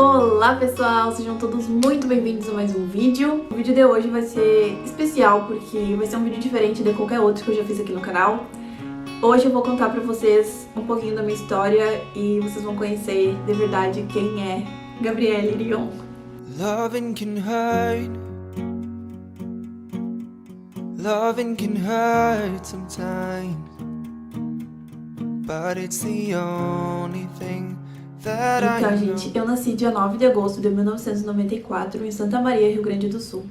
Olá pessoal, sejam todos muito bem-vindos a mais um vídeo. O vídeo de hoje vai ser especial porque vai ser um vídeo diferente de qualquer outro que eu já fiz aqui no canal. Hoje eu vou contar pra vocês um pouquinho da minha história e vocês vão conhecer de verdade quem é Gabrielle Irion. Loving can hurt. Loving can hurt sometimes, but it's the only thing that I Então, know. gente, eu nasci dia 9 de agosto de 1994 em Santa Maria, Rio Grande do Sul.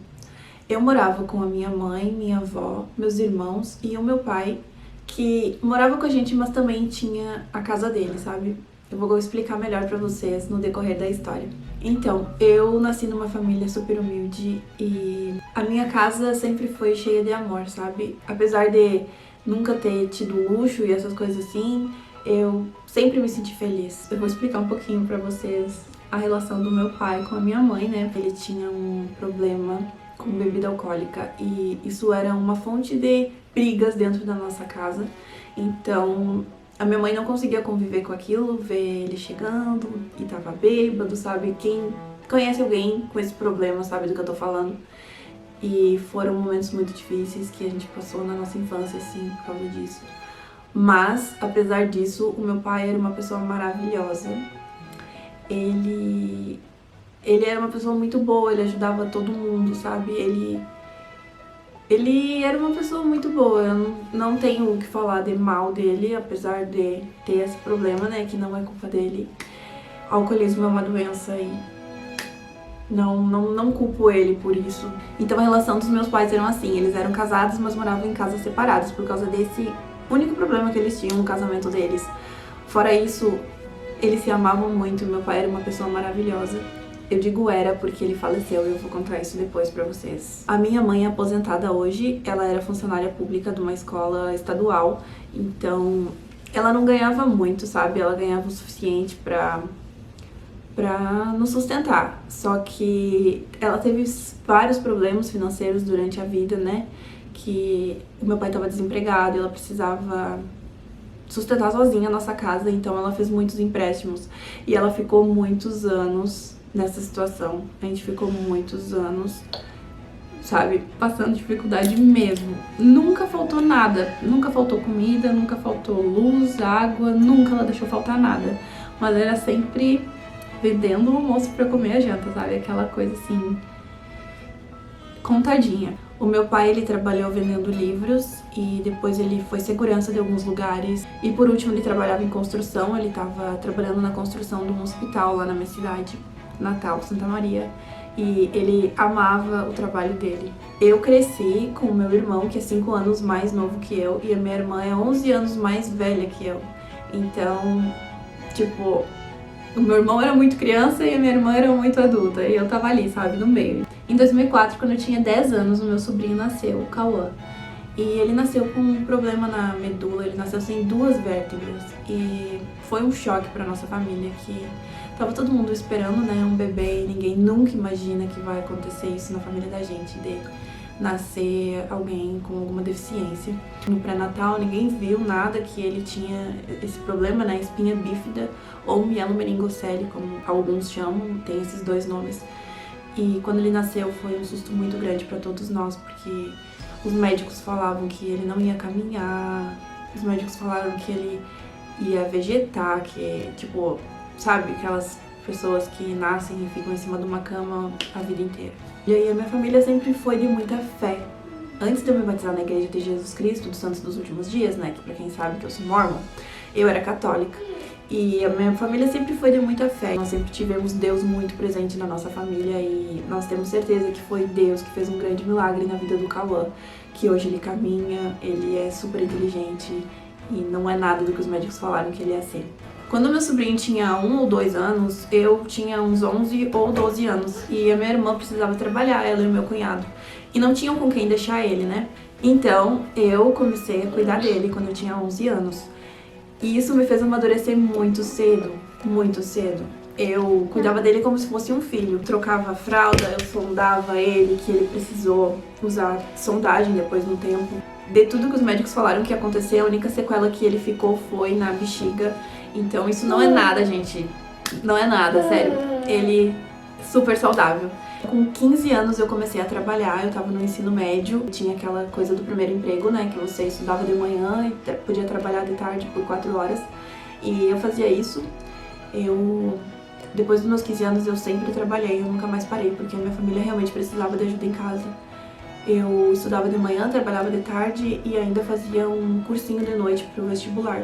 Eu morava com a minha mãe, minha avó, meus irmãos e o meu pai, que morava com a gente, mas também tinha a casa dele, sabe? Eu vou explicar melhor pra vocês no decorrer da história. Então, eu nasci numa família super humilde e a minha casa sempre foi cheia de amor, sabe? Apesar de nunca ter tido luxo e essas coisas assim, eu sempre me senti feliz. Eu vou explicar um pouquinho pra vocês a relação do meu pai com a minha mãe, né? Ele tinha um problema com bebida alcoólica e isso era uma fonte de brigas dentro da nossa casa. Então, a minha mãe não conseguia conviver com aquilo, ver ele chegando e tava bêbado, sabe? Quem conhece alguém com esse problema sabe do que eu tô falando. E foram momentos muito difíceis que a gente passou na nossa infância, assim, por causa disso. Mas, apesar disso, o meu pai era uma pessoa maravilhosa. Ele era uma pessoa muito boa, ele ajudava todo mundo, sabe? Ele era uma pessoa muito boa, eu não tenho o que falar de mal dele, apesar de ter esse problema, né, que não é culpa dele. Alcoolismo é uma doença e não culpo ele por isso. Então a relação dos meus pais eram assim, eles eram casados, mas moravam em casas separadas, por causa desse único problema que eles tinham no casamento deles. Fora isso, eles se amavam muito, meu pai era uma pessoa maravilhosa. Eu digo era porque ele faleceu e eu vou contar isso depois pra vocês. A minha mãe é aposentada hoje, ela era funcionária pública de uma escola estadual, então ela não ganhava muito, sabe? Ela ganhava o suficiente pra nos sustentar. Só que ela teve vários problemas financeiros durante a vida, né? Que o meu pai estava desempregado e ela precisava sustentar sozinha a nossa casa, então ela fez muitos empréstimos e ela ficou muitos anos nessa situação. A gente ficou muitos anos, sabe, passando dificuldade mesmo. Nunca faltou nada, nunca faltou comida, nunca faltou luz, água, nunca ela deixou faltar nada. Mas era sempre vendendo o almoço pra comer a janta, sabe, aquela coisa assim, contadinha. O meu pai, ele trabalhou vendendo livros e depois ele foi segurança de alguns lugares. E por último ele trabalhava em construção, ele estava trabalhando na construção de um hospital lá na minha cidade natal, Santa Maria, e ele amava o trabalho dele. Eu cresci com o meu irmão, que é 5 anos mais novo que eu, e a minha irmã é 11 anos mais velha que eu. Então, tipo, o meu irmão era muito criança e a minha irmã era muito adulta, e eu tava ali, sabe, no meio. Em 2004, quando eu tinha 10 anos, o meu sobrinho nasceu, o Cauã. E ele nasceu com um problema na medula, ele nasceu sem 2 vértebras. E foi um choque pra nossa família, que tava todo mundo esperando, né, um bebê, e ninguém nunca imagina que vai acontecer isso na família da gente, de nascer alguém com alguma deficiência. No pré-natal, ninguém viu nada que ele tinha esse problema, né, espinha bífida ou mielomeningocele, como alguns chamam, tem esses 2 nomes. E quando ele nasceu foi um susto muito grande pra todos nós, porque os médicos falavam que ele não ia caminhar, os médicos falaram que ele ia vegetar, que, tipo, sabe, aquelas pessoas que nascem e ficam em cima de uma cama a vida inteira. E aí a minha família sempre foi de muita fé. Antes de eu me batizar na Igreja de Jesus Cristo dos Santos dos Últimos Dias, né, que pra quem sabe que eu sou mormon, eu era católica. E a minha família sempre foi de muita fé. Nós sempre tivemos Deus muito presente na nossa família e nós temos certeza que foi Deus que fez um grande milagre na vida do Cauã, que hoje ele caminha, ele é super inteligente e não é nada do que os médicos falaram que ele ia ser. Quando meu sobrinho tinha 1 ou 2 anos, eu tinha uns 11 ou 12 anos e a minha irmã precisava trabalhar, ela e o meu cunhado, e não tinham com quem deixar ele, né? Então eu comecei a cuidar dele quando eu tinha 11 anos. E isso me fez amadurecer muito cedo, muito cedo. Eu cuidava dele como se fosse um filho. Trocava a fralda, eu sondava ele, que ele precisou usar sondagem depois de um tempo. De tudo que os médicos falaram que ia acontecer, a única sequela que ele ficou foi na bexiga. Então isso não é nada, gente. Não é nada, sério. Ele é super saudável. Com 15 anos eu comecei a trabalhar, eu tava no ensino médio, tinha aquela coisa do primeiro emprego, né, que você estudava de manhã e podia trabalhar de tarde por 4 horas. E eu fazia isso. Depois dos meus 15 anos eu sempre trabalhei, eu nunca mais parei, porque a minha família realmente precisava de ajuda em casa. Eu estudava de manhã, trabalhava de tarde e ainda fazia um cursinho de noite pro vestibular.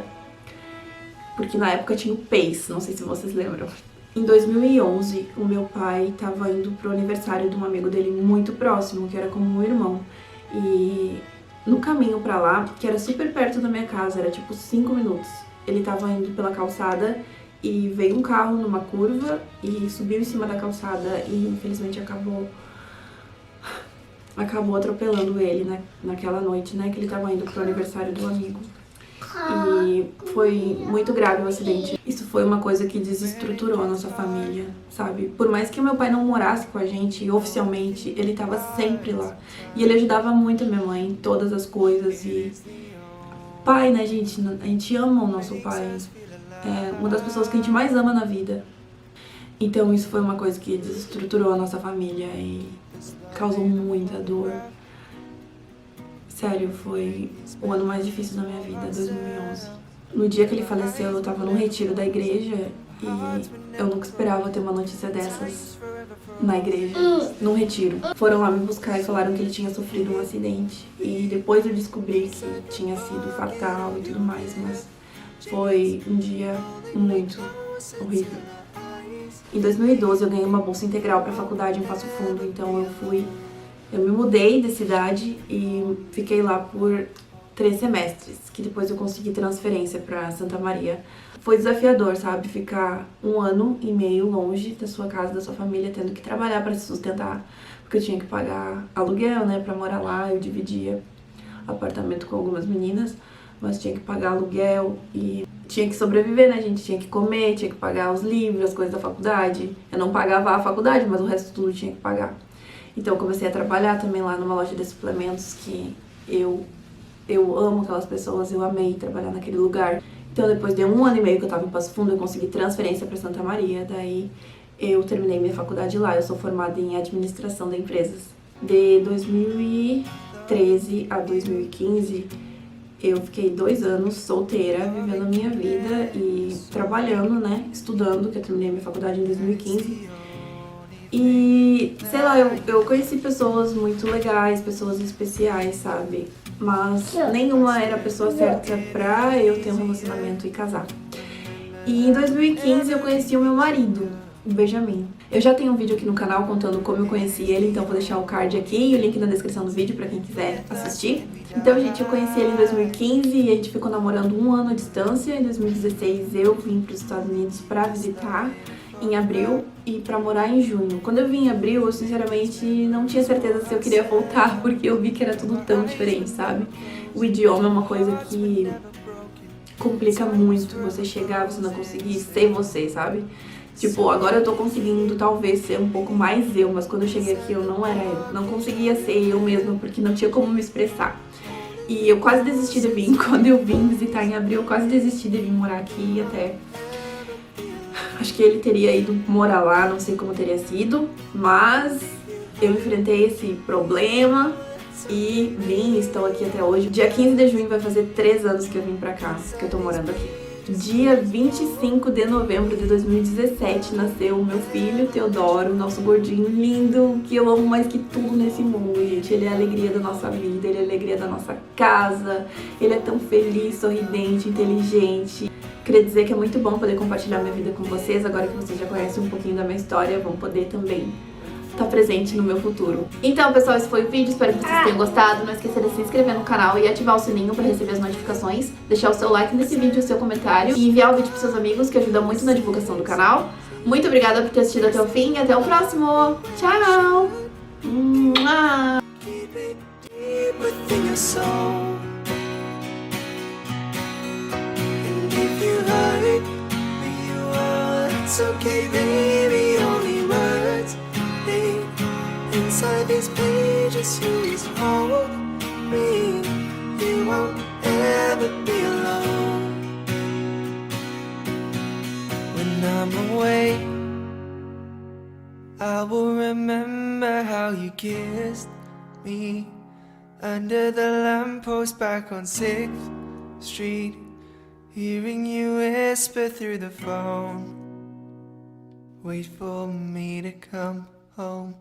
Porque na época tinha o PACE, não sei se vocês lembram. Em 2011, o meu pai estava indo pro aniversário de um amigo dele muito próximo, que era como um irmão. E no caminho pra lá, que era super perto da minha casa, era tipo 5 minutos, ele estava indo pela calçada e veio um carro numa curva e subiu em cima da calçada e infelizmente acabou atropelando ele, né, naquela noite, né, que ele estava indo pro aniversário do amigo. E foi muito grave o acidente. Isso foi uma coisa que desestruturou a nossa família, sabe? Por mais que o meu pai não morasse com a gente oficialmente, ele estava sempre lá. E ele ajudava muito a minha mãe em todas as coisas. E pai, né, gente? A gente ama o nosso pai. É uma das pessoas que a gente mais ama na vida. Então isso foi uma coisa que desestruturou a nossa família e causou muita dor. Sério, foi o ano mais difícil da minha vida, 2011. No dia que ele faleceu, eu tava num retiro da igreja e eu nunca esperava ter uma notícia dessas na igreja, num retiro. Foram lá me buscar e falaram que ele tinha sofrido um acidente. E depois eu descobri que tinha sido fatal e tudo mais, mas foi um dia muito horrível. Em 2012 eu ganhei uma bolsa integral para a faculdade em Passo Fundo, então eu me mudei de cidade e fiquei lá por 3 semestres, que depois eu consegui transferência para Santa Maria. Foi desafiador, sabe? Ficar 1 ano e meio longe da sua casa, da sua família, tendo que trabalhar para se sustentar, porque eu tinha que pagar aluguel, né, para morar lá. Eu dividia apartamento com algumas meninas, mas tinha que pagar aluguel e tinha que sobreviver, né, gente? Tinha que comer, tinha que pagar os livros, as coisas da faculdade. Eu não pagava a faculdade, mas o resto tudo tinha que pagar. Então eu comecei a trabalhar também lá numa loja de suplementos que eu amo aquelas pessoas, eu amei trabalhar naquele lugar. Então depois de 1 ano e meio que eu tava em Passo Fundo, eu consegui transferência para Santa Maria, daí eu terminei minha faculdade lá. Eu sou formada em administração de empresas. De 2013 a 2015, eu fiquei 2 anos solteira, vivendo a minha vida e trabalhando, né, estudando, que eu terminei minha faculdade em 2015. E, sei lá, eu conheci pessoas muito legais, pessoas especiais, sabe? Mas nenhuma era a pessoa certa pra eu ter um relacionamento e casar. E em 2015 eu conheci o meu marido, o Benjamin. Eu já tenho um vídeo aqui no canal contando como eu conheci ele, então vou deixar o card aqui e o link na descrição do vídeo pra quem quiser assistir. Então, gente, eu conheci ele em 2015 e a gente ficou namorando 1 ano à distância. Em 2016 eu vim pros Estados Unidos pra visitar em abril e pra morar em junho. Quando eu vim em abril, eu sinceramente não tinha certeza se eu queria voltar, porque eu vi que era tudo tão diferente, sabe? O idioma é uma coisa que complica muito você chegar, você não conseguir ser você, sabe? Tipo, agora eu tô conseguindo talvez ser um pouco mais eu, mas quando eu cheguei aqui eu não era eu, não conseguia ser eu mesma, porque não tinha como me expressar. E eu quase desisti de vir, quando eu vim visitar em abril, eu quase desisti de vir morar aqui até... Acho que ele teria ido morar lá, não sei como teria sido, mas eu enfrentei esse problema e vim, estou aqui até hoje. Dia 15 de junho vai fazer 3 anos que eu vim pra cá, que eu tô morando aqui. Dia 25 de novembro de 2017 nasceu o meu filho, Teodoro, nosso gordinho lindo, que eu amo mais que tudo nesse mundo, gente. Ele é a alegria da nossa vida, ele é a alegria da nossa casa, ele é tão feliz, sorridente, inteligente. Queria dizer que é muito bom poder compartilhar minha vida com vocês, agora que vocês já conhecem um pouquinho da minha história, vão poder também estar presente no meu futuro. Então, pessoal, esse foi o vídeo, espero que vocês tenham gostado. Não esqueça de se inscrever no canal e ativar o sininho para receber as notificações, deixar o seu like nesse vídeo, o seu comentário e enviar o vídeo para seus amigos, que ajuda muito na divulgação do canal. Muito obrigada por ter assistido até o fim e até o próximo. Tchau! It's okay, baby, only words. Inside these pages, you just hold me. You won't ever be alone. When I'm away I will remember how you kissed me under the lamppost back on 6th Street, hearing you whisper through the phone, wait for me to come home.